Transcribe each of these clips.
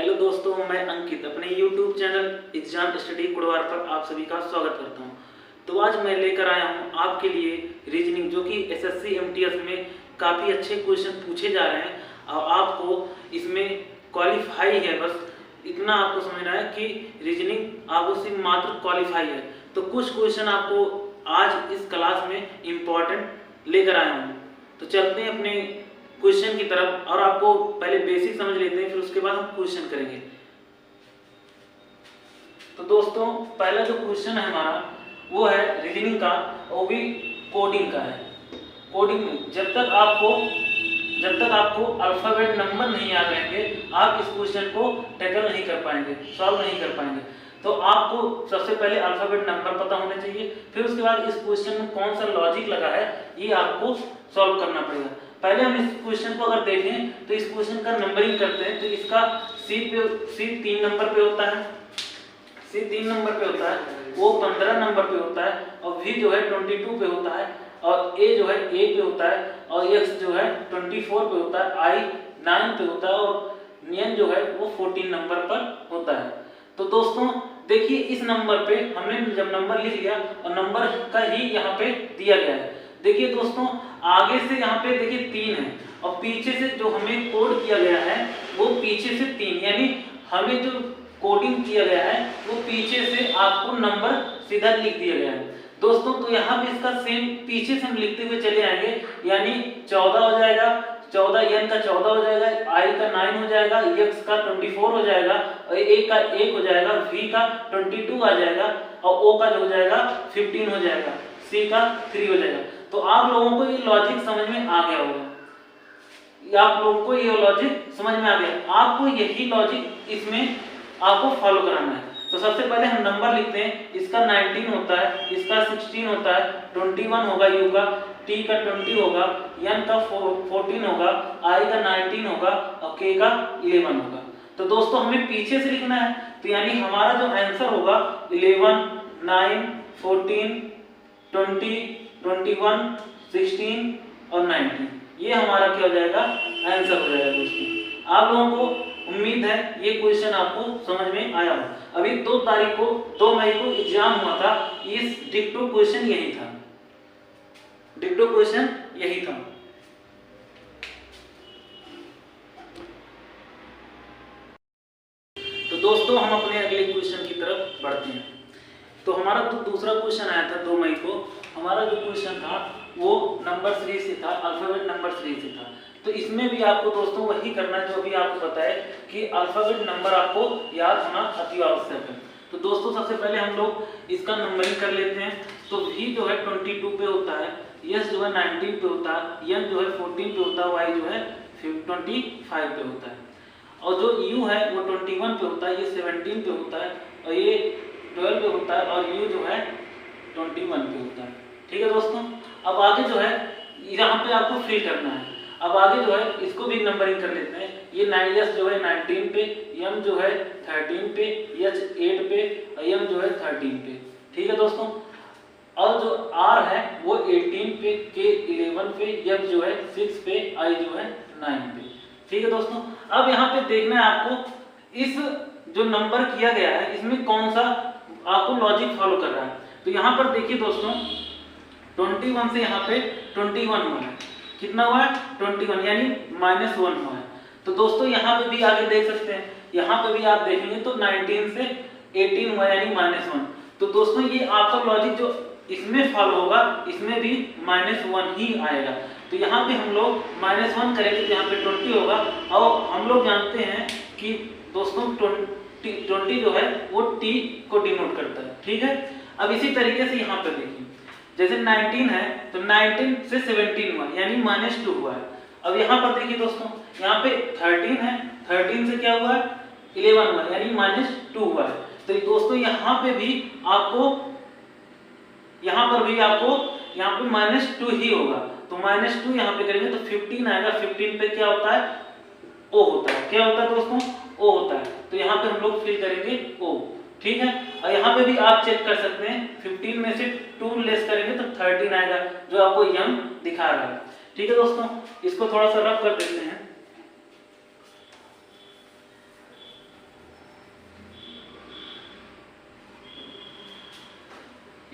Hello दोस्तों, मैं अंकित अपने YouTube channel exam study Kurwar पर आप सभी का स्वागत करता हूं। तो आज मैं लेकर आया हूं आपके लिए रीजनिंग, जो कि SSC MTS में काफ़ी अच्छे क्वेश्चन पूछे जा रहे हैं और आपको इसमें क्वालिफाई है। बस इतना आपको समझना है कि रीजनिंग आपको सिर्फ मात्र क्वालिफाई है। तो कुछ क्वेश्चन आपको आज इस क्लास में इम्पॉर्टेंट लेकर आया हूँ। तो चलते हैं अपने क्वेश्चन की तरफ और आपको पहले बेसिक समझ लेते हैं, फिर उसके बाद हम क्वेश्चन करेंगे। तो दोस्तों, पहला जो क्वेश्चन है हमारा वो है रीजनिंग का, वो भी कोडिंग का है। कोडिंग में जब तक आपको अल्फाबेट नंबर नहीं याद रहेंगे, आप इस क्वेश्चन को टैकल नहीं कर पाएंगे, सॉल्व नहीं कर पाएंगे। तो आपको सबसे पहले अल्फाबेट नंबर पता होने चाहिए, फिर उसके बाद इस क्वेश्चन में कौन सा लॉजिक लगा है ये आपको सॉल्व करना पड़ेगा। पहले हम इस क्वेश्चन को अगर देखें तो इस क्वेश्चन का नंबरिंग करते हैं। तो इसका सी 3 नंबर पे होता है, सी 3 नंबर पे होता है, वो 15 नंबर पे होता है, और वी जो है 22 पे होता है, और ए जो है ए पे होता है, और एक्स जो है 24 पे होता है, आई 9 पे होता है, और एन जो है वो 14 नंबर पर होता है। तो दोस्तों देखिए, इस नंबर पे हमने जब नंबर लिख लिया और नंबर का ही यहाँ पे दिया गया है। देखिए दोस्तों, आगे से यहाँ पे देखिए 3 है और पीछे से जो हमें कोड किया गया है वो पीछे से 3, यानी हमें जो कोडिंग किया गया है वो पीछे से आपको नंबर सीधा लिख दिया गया है। दोस्तों तो यहाँ पे इसका सेम पीछे से हम लिखते हुए चले आएंगे, यानी 14 हो जाएगा, 14 एन का 14 हो जाएगा, आई का 9 हो जाएगा, एक्स का 24 हो जाएगा, और ए का 1 हो जाएगा, वी का 22 आ जाएगा, और ओ का जो हो जाएगा 15 हो जाएगा, सी का 3 हो जाएगा। तो आप लोगों को ये लॉजिक समझ में आ गया होगा, आप लोगों को ये लॉजिक समझ में आ गया। आपको यही लॉजिक इसमें आपको फॉलो कराना है। तो सबसे पहले हम नंबर लिखते हैं। इसका 19 होता है, इसका 16 होता है, 21 होगा यू का, टी का 20 होगा, एन का 14 होगा, आई का 19 होगा, और के का 11 होगा। तो दोस्तों हमें पीछे से लिखना है, तो यानी हमारा जो आंसर होगा 11, 9, 14, 20, 21, 16 और 19, ये हमारा क्या हो जाएगा, आंसर हो जाएगा। दोस्तों आप लोगों को उम्मीद है ये क्वेश्चन आपको समझ में आया हो। अभी 2 मई को एग्जाम हुआ था, इस डिक्टो क्वेश्चन यही था, डिक्टो क्वेश्चन यही था। तो दोस्तों हम अपने अगले क्वेश्चन की तरफ बढ़ते हैं। तो हमारा जो दूसरा क्वेश्चन आया था 2 मई को, हमारा जो क्वेश्चन था वो नंबर सीरीज से था, अल्फाबेट नंबर सीरीज से था। तो इसमें भी आपको दोस्तों वही करना है जो अभी आपको पता है कि अल्फाबेट नंबर आपको याद होना अति आवश्यक है। तो दोस्तों सबसे पहले हम लोग इसका नंबरिंग कर लेते हैं। तो V जो है 22 पे होता है, S जो है 19 पे होता है, N जो है 14 पे होता है, Y जो है 25 पे होता है, और जो U है वो 21 पे होता है, ये 17 पे होता है, और ये 12 पे होता है, और U जो है 21 पे होता है। ठीक है दोस्तों, अब आगे जो है यहाँ पे आपको फिल करना है। अब आगे जो है इसको भी नंबरिंग कर लेते हैं। ये 9S जो है 19 पे, M जो है 13 पे, H 8 पे, M जो है 13 पे। ठीक है दोस्तों, और जो R है वो 18 पे, K 11 पे, F जो है 6 पे, I जो है 9 पे। ठीक है दोस्तों, अब यहाँ पे देखना है आपको इस जो नंबर किया गया है इसमें कौन सा आपको लॉजिक फॉलो कर रहा है। तो यहाँ पर देखिए दोस्तों, 21 से यहाँ पे 21 हुआ है, कितना हुआ है 21, यानी -1 हुआ है। तो दोस्तों यहाँ पे भी आगे देख सकते हैं, यहाँ पे भी आप देखेंगे तो 19 से 18 हुआ यानी -1। तो दोस्तों ये आपका लॉजिक जो इसमें फॉलो होगा इसमें भी -1 ही आएगा। तो यहाँ पे हम लोग -1 करेंगे तो यहाँ पे 20 होगा, और हम लोग जानते हैं कि दोस्तों 20 जो है वो t को डिनोट करता है। ठीक है, अब इसी तरीके से यहाँ पे देखिए, जैसे 19 है तो 19 से 17 हुआ यानी -2 हुआ है। अब यहाँ पर देखिए दोस्तों, यहाँ पे 13 है, 13 से क्या हुआ है 11 हुआ यानी -2 हुआ है। तो दोस्तों यहाँ पे भी आपको यहाँ पर -2 ही होगा। तो -2 यहाँ पे करेंगे तो 15 आएगा, 15 पे क्या होता है O होता है। क्या होता है दोस्तों, O होता है। तो यहाँ पे हम लोग फिल करेंगे O। ठीक है, और यहाँ पे भी आप चेक कर सकते हैं, 15 में से 2 लेस करेंगे तो 13 आएगा, जो आपको यम दिखा रहा है। ठीक है दोस्तों, इसको थोड़ा सा रफ कर देते हैं।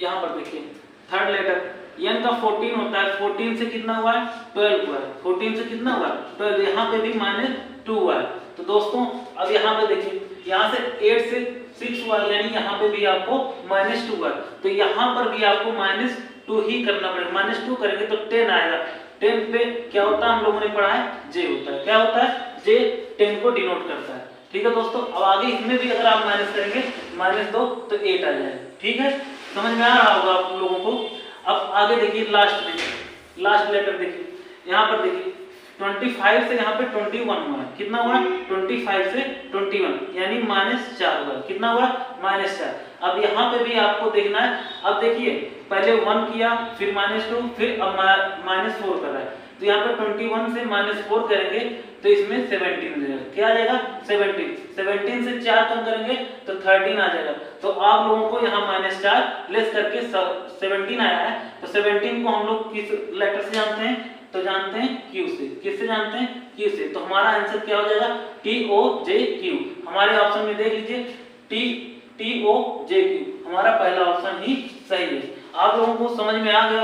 यहाँ पर देखिए थर्ड लेटर n का 14 होता है, 14 से कितना हुआ है 12 हुआ है, 14 से कितना हुआ 12, यहाँ पे भी -2 हुआ है। तो दोस्तों अब यहाँ पे देखिए यहाँ से 8 से 6 हुआ यानी यहाँ पे भी आपको -2 हुआ, तो यहाँ पर भी आपको -2 ही करना पड़ेगा। -2 करेंगे तो 10 आएगा। 10 पे क्या होता है हम लोगों ने पढ़ा है जे होता है, क्या होता है जे 10 को डिनोट करता है। ठीक है दोस्तों, अब आगे इसमें भी अगर आप माइनस करेंगे -2 तो 8 आ जाएगा। ठीक है, समझ में आ रहा होगा आप लोगों को। अब आगे देखिए लास्ट में, लास्ट लेटर देखिए यहाँ पर देखिए 25 से यहाँ पे 21 हुआ है, कितना हुआ 25 से 21 यानी -4 हुआ, कितना हुआ -4। अब यहाँ पे भी आपको देखना है, अब देखिए पहले 1 किया फिर -2 फिर अब -4 कर रहा है, तो यहाँ पे 21 से -4 करेंगे तो इसमें 17 हो जाएगा, क्या आ जाएगा 17, 17 से 4 कम करेंगे तो 13 आ जाएगा। तो आप लोगों को यहाँ -4 लेस करके 17 आया है, तो 17 को हम लोग किस लेटर से जानते हैं, तो जानते हैं Q से। किससे जानते हैं Q से। तो हमारा आंसर क्या हो जाएगा TOJQ। हमारे ऑप्शन में देख लीजिए TOJQ हमारा पहला ऑप्शन ही सही है। आप लोगों को समझ में आ गया,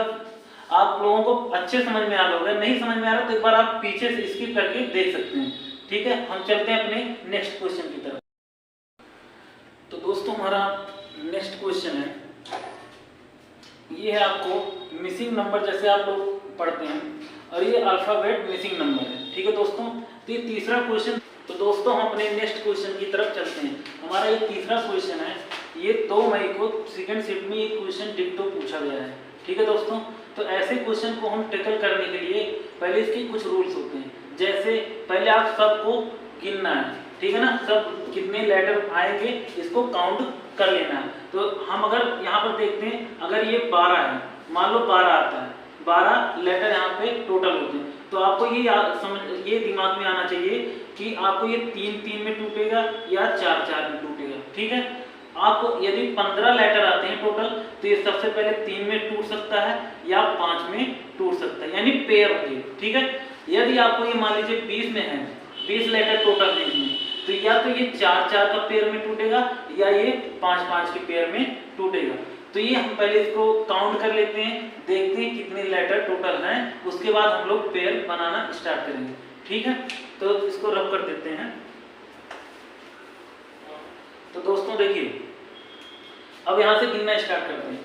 आप लोगों को अच्छे समझ में आ गया, नहीं समझ में आ रहा तो एक बार आप पीछे से स्किप करके देख सकते हैं। ठीक है, हम चलते हैं अपने नेक्स्ट क्वेश्चन की तरफ। तो दोस्तों हमारा नेक्स्ट क्वेश्चन है, ये है आपको मिसिंग नंबर जैसे आप लोग पढ़ते हैं, और ये अल्फाबेट मिसिंग नंबर है। ठीक है दोस्तों, तो ये तीसरा क्वेश्चन। तो दोस्तों हम अपने नेक्स्ट क्वेश्चन की तरफ चलते हैं। हमारा ये तीसरा क्वेश्चन है, ये 2 मई को सेकंड शिफ्ट में ये क्वेश्चन डिक्टो पूछा गया है। ठीक है दोस्तों, तो ऐसे क्वेश्चन को हम टैकल करने के लिए पहले इसके कुछ रूल्स होते हैं। जैसे पहले आप सबको गिनना है, ठीक है ना, सब कितने लेटर आएंगे इसको काउंट कर लेना है। तो हम अगर यहाँ पर देखते हैं, अगर ये 12 है, मान लो 12 आता है, 12 लेटर यहाँ पे टोटल होते हैं, तो आपको ये दिमाग में आना चाहिए कि आपको ये 3-3 में टूटेगा या 4-4 में टूटेगा। ठीक है, आपको यदि 15 लेटर आते हैं टोटल, तो ये सबसे पहले 3 में टूट सकता है या 5 में टूट सकता है, यानी पेयर होंगे। ठीक है, यदि आपको ये मान लीजिए 20 में है, 20 लेटर टोटल है इसमें, तो या तो ये 4-4 का पेयर में टूटेगा या ये 5-5 के पेयर में टूटेगा। तो ये हम पहले इसको काउंट कर लेते हैं, देखते हैं कितने लेटर टोटल हैं, उसके बाद हम लोग पेयर बनाना स्टार्ट करेंगे। ठीक है, तो इसको रब कर देते हैं। तो दोस्तों देखिए, अब यहाँ से गिनना स्टार्ट करते हैं।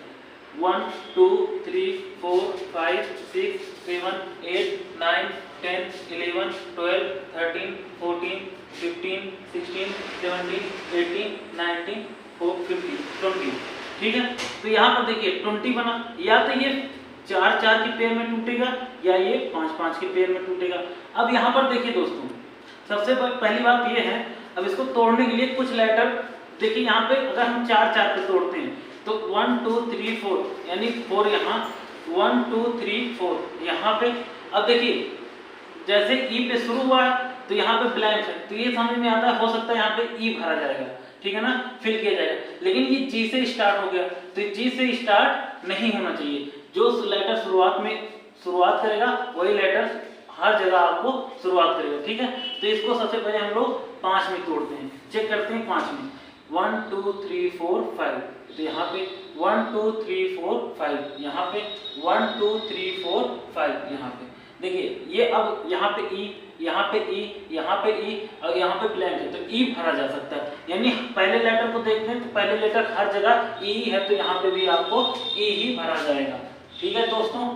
1 2 3 4 5 6 7 8 9 10 11 12 13 14 15 16 17 18 19 15 20। ठीक है, तो यहाँ पर देखिए 20 बना, या तो ये 4-4 के पेयर में टूटेगा या ये 5-5 के पेयर में टूटेगा। अब यहाँ पर देखिए दोस्तों, सबसे पहली बात ये है, अब इसको तोड़ने के लिए कुछ लेटर देखिए, यहाँ पे अगर हम 4-4 पे तोड़ते हैं तो 1 2 3 4 यानी 4 यहाँ, 1 2 3 4 यहाँ पे। अब देखिए जैसे ई पे शुरू हुआ है तो यहाँ पे ब्लैंक है, तो ये समझ में आता है, हो सकता है यहाँ पे ई भरा जाएगा, ठीक है ना, फिल किया जाएगा। लेकिन ये जी से स्टार्ट हो गया, तो जी से स्टार्ट नहीं होना चाहिए। जो लेटर शुरुआत करेगा वही लेटर हर जगह आपको शुरुआत करेगा। ठीक है, तो इसको सबसे पहले हम लोग 5 में तोड़ते हैं, चेक करते हैं 5 में। 1 2 3 4 5, तो यहाँ पे 1 2 3 4 5, यहाँ पे 1 2 3 4 5, यहाँ पे देखिए ये। अब यहाँ पे ई, यहाँ पे ई, यहाँ पे ई और यहाँ पे ब्लैंक है, तो ई भरा जा सकता है। यानी पहले लेटर को देखते हैं तो पहले लेटर हर जगह ई है, तो यहाँ पे भी आपको ई ही भरा जाएगा। ठीक है दोस्तों,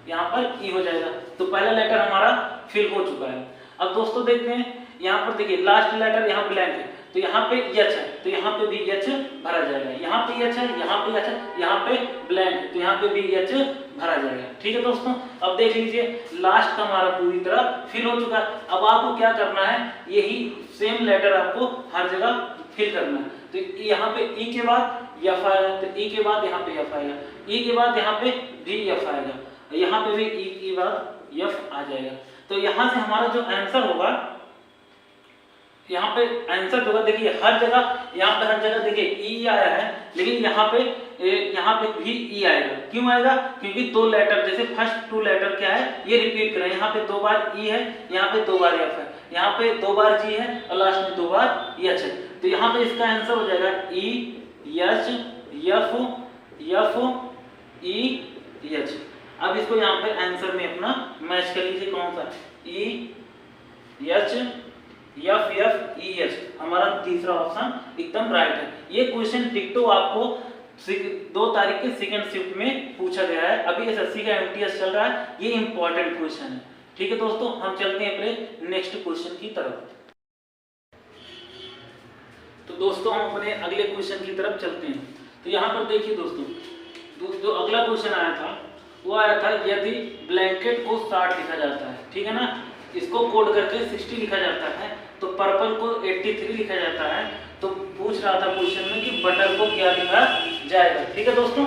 यहाँ पर ई हो जाएगा, तो पहला लेटर हमारा फिल हो चुका है। अब दोस्तों देखते हैं, यहाँ पर देखिए लास्ट लेटर यहाँ ब्लैंक है, तो यहाँ पे एच है, तो यहाँ पे भी एच भरा जाएगा। यहाँ पे एच है, यहाँ पे एच है, यहाँ पे ब्लैंक है, तो यहाँ पे भी एच भरा जाएगा। ठीक है दोस्तों, अब देख लीजिए लास्ट का हमारा पूरी तरह फिल हो चुका है। अब आपको क्या करना है, यही सेम लेटर आपको हर जगह फिल करना है। तो यहाँ पे ई के बाद एफ आएगा, तो ई के बाद यहाँ पे एफ आएगा, ई के बाद यहाँ पे भी एफ आएगा, यहाँ पे भी ई के बाद एफ आ जाएगा। तो यहाँ से हमारा जो आंसर होगा, यहाँ पे आंसर होगा, देखिए हर जगह, यहाँ पे हर जगह देखिए ई आया है, लेकिन यहाँ पे भी ई आएगा। क्यों आएगा, क्योंकि 2 लेटर, जैसे फर्स्ट 2 लेटर क्या है ये रिपीट करें, यहाँ पे 2 बार ई है, यहाँ पे 2 बार एफ है, यहाँ पे 2 बार जी है और लास्ट में 2 बार एच है। तो यहाँ पे इसका आंसर हो जाएगा ई एच एफ FEH। अब इसको यहाँ पे आंसर में अपना मैच कर लीजिए, कौन सा EH FFEH, हमारा तीसरा ऑप्शन एकदम राइट है। ये क्वेश्चन टिकटो आपको 2 तारीख के सेकंड शिफ्ट में पूछा गया है। अभी SSC का MTS चल रहा है, ये इंपॉर्टेंट क्वेश्चन है। ठीक है दोस्तों, हम चलते हैं अपने नेक्स्ट क्वेश्चन की तरफ। तो दोस्तों हम अपने अगले क्वेश्चन की तरफ चलते हैं। तो यहाँ पर देखिए दोस्तों, जो अगला क्वेश्चन आया था वो आया था यदि ब्लैंकेट को 60 लिखा जाता है, ठीक है ना, इसको कोड करके 60 लिखा जाता है, तो पर्पल को 83 लिखा जाता है, तो पूछ रहा था क्वेश्चन में कि बटर को क्या लिखा जाएगा। ठीक है दोस्तों,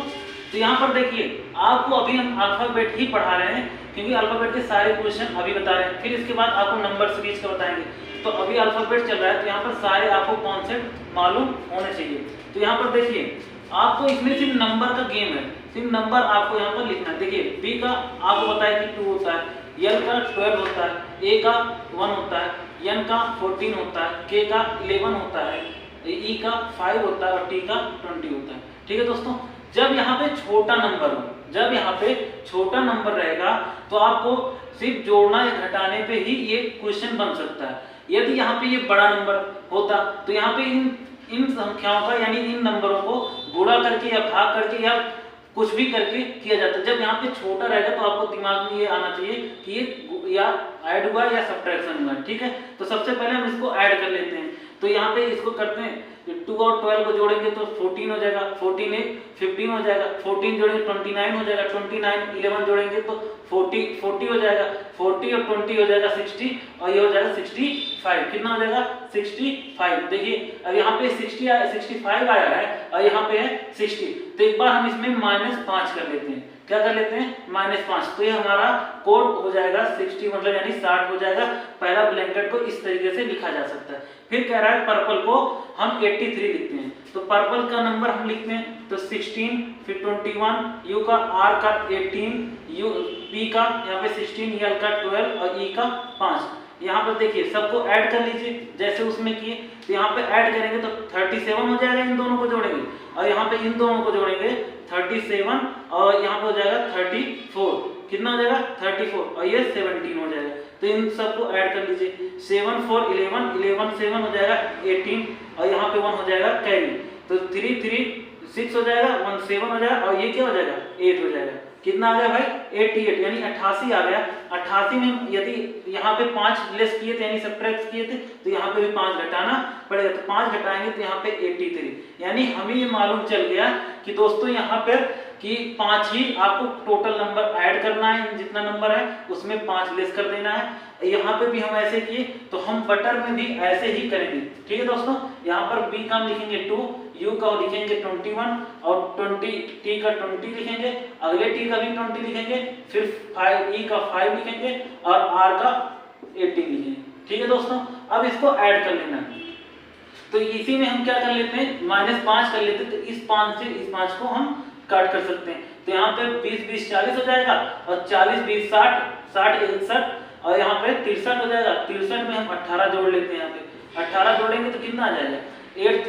तो यहाँ पर देखिए आपको अभी हम अल्फाबेट ही पढ़ा रहे हैं, क्योंकि अल्फाबेट के सारे क्वेश्चन अभी बता रहे हैं, फिर इसके बाद आपको नंबर सीरीज का बताएंगे। तो अभी अल्फाबेट चल रहा है, तो यहाँ पर सारे आपको कॉन्सेप्ट मालूम होने चाहिए। तो यहाँ पर देखिए आपको इसमें सिर्फ नंबर का गेम है, सिर्फ नंबर आपको यहाँ पर लिखना है। देखिए बी का आपको पता है कि 2 होता है, एल का 12 होता है, ए का 1 होता है, एन का 14 होता है, के का 11 होता है, ई का 5 होता है और टी का 20 होता है। ठीक है दोस्तों, जब यहाँ पे छोटा नंबर हो, जब यहाँ पे छोटा नंबर रहेगा तो आपको सिर्फ जोड़ना या घटाने पे ही ये क्वेश्चन बन सकता है। यदि यहाँ पे ये बड़ा नंबर होता तो यहाँ पे इन संख्याओं का यानी इन नंबरों को गुणा करके या भाग करके या कुछ भी करके किया जाता है। जब यहाँ पे छोटा रहेगा तो आपको दिमाग में ये आना चाहिए कि ये या ऐड हुआ या सब्ट्रैक्शन हुआ। ठीक है, तो सबसे पहले हम इसको ऐड कर लेते हैं। तो यहाँ पे इसको करते हैं, 2 और 12 को जोड़ेंगे तो 14 हो जाएगा, 14 एक 15 हो जाएगा, 14 जोड़ेंगे 29 हो जाएगा, 29 11 जोड़ेंगे तो 40 हो जाएगा, 40 और 20 हो जाएगा 60 और ये हो जाएगा 65। कितना हो जाएगा 65। देखिए अब यहाँ पे 65 आया है और यहाँ पे है 60, तो एक बार हम इसमें -5 कर लेते हैं। क्या कर लेते हैं -5, तो ये हमारा कोड हो जाएगा 60 मतलब यानी 60 हो जाएगा। पहला ब्लैंकेट को इस तरीके से लिखा जा सकता है। फिर कह रहा है पर्पल को हम 83 लिखते हैं, तो पर्पल का नंबर हम लिखते हैं तो 16, फिर 21, यू का आर का 18, यू पी का यहाँ पे 16, एल का 12 और ई का 5। यहाँ पर देखिए सबको ऐड कर लीजिए जैसे उसमें किए, तो यहाँ पे ऐड करेंगे तो 37 हो जाएगा, इन दोनों को जोड़ेंगे और यहाँ पे इन दोनों को जोड़ेंगे 37 और यहाँ पे हो जाएगा 34। कितना हो जाएगा 34 और ये 17 हो जाएगा। तो इन सबको ऐड कर लीजिए, 7 4 11, 11 7 हो जाएगा 18 और यहाँ पे 1 हो जाएगा कैरी, तो 3 3 6 हो जाएगा, 1 7 हो जाएगा और ये क्या हो जाएगा 8 हो जाएगा। कितना आ गया भाई 88 यानी 88 आ गया। 88 में यदि यहाँ पे 5 लेस किए थे यानी सब्ट्रैक्ट किए थे तो यहाँ पे भी 5 घटाना पड़ेगा, तो 5 घटाएंगे तो यहाँ पे 83। यानी हमें ये मालूम चल गया कि दोस्तों यहाँ पर कि 5 ही आपको टोटल नंबर ऐड करना है, जितना नंबर है उसमें 5 लेस कर देना है। यहाँ पे भी हम ऐसे किए तो हम बटर में भी ऐसे ही करेंगे। ठीक है दोस्तों, यहाँ पर बी का हम लिखेंगे 2, यू का लिखेंगे 21 और 20 टी का 20 लिखेंगे, अगले टी का भी 20 लिखेंगे, फिर 5 ई का 5 लिखेंगे और आर का 18 लिखेंगे। ठीक है दोस्तों, अब इसको ऐड कर लेना है। तो इसी में हम क्या कर लेते हैं -5 कर लेते हैं, तो इस 5 से इस 5 को हम काट कर सकते हैं। तो यहाँ पे 20 20 40 हो जाएगा और 40 20 60 60 61 और यहाँ पे 63 हो जाएगा। 63 में हम 18 जोड़ लेते हैं, यहाँ पे 18 जोड़ेंगे तो कितना आ जाएगा 8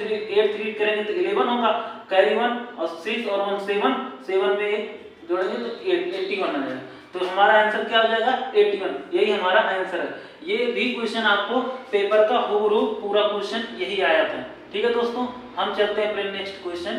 3 करेंगे तो 11 होगा, कैरी 1 और 6 और 1 7 में 1 जोड़ेंगे तो 81 आ जाएगा। तो हमारा आंसर क्या हो जाएगा 81, यही हमारा आंसर है। ये भी क्वेश्चन आपको पेपर का हूबहू पूरा क्वेश्चन यही आया था। ठीक है दोस्तों, हम चलते हैं अपने नेक्स्ट क्वेश्चन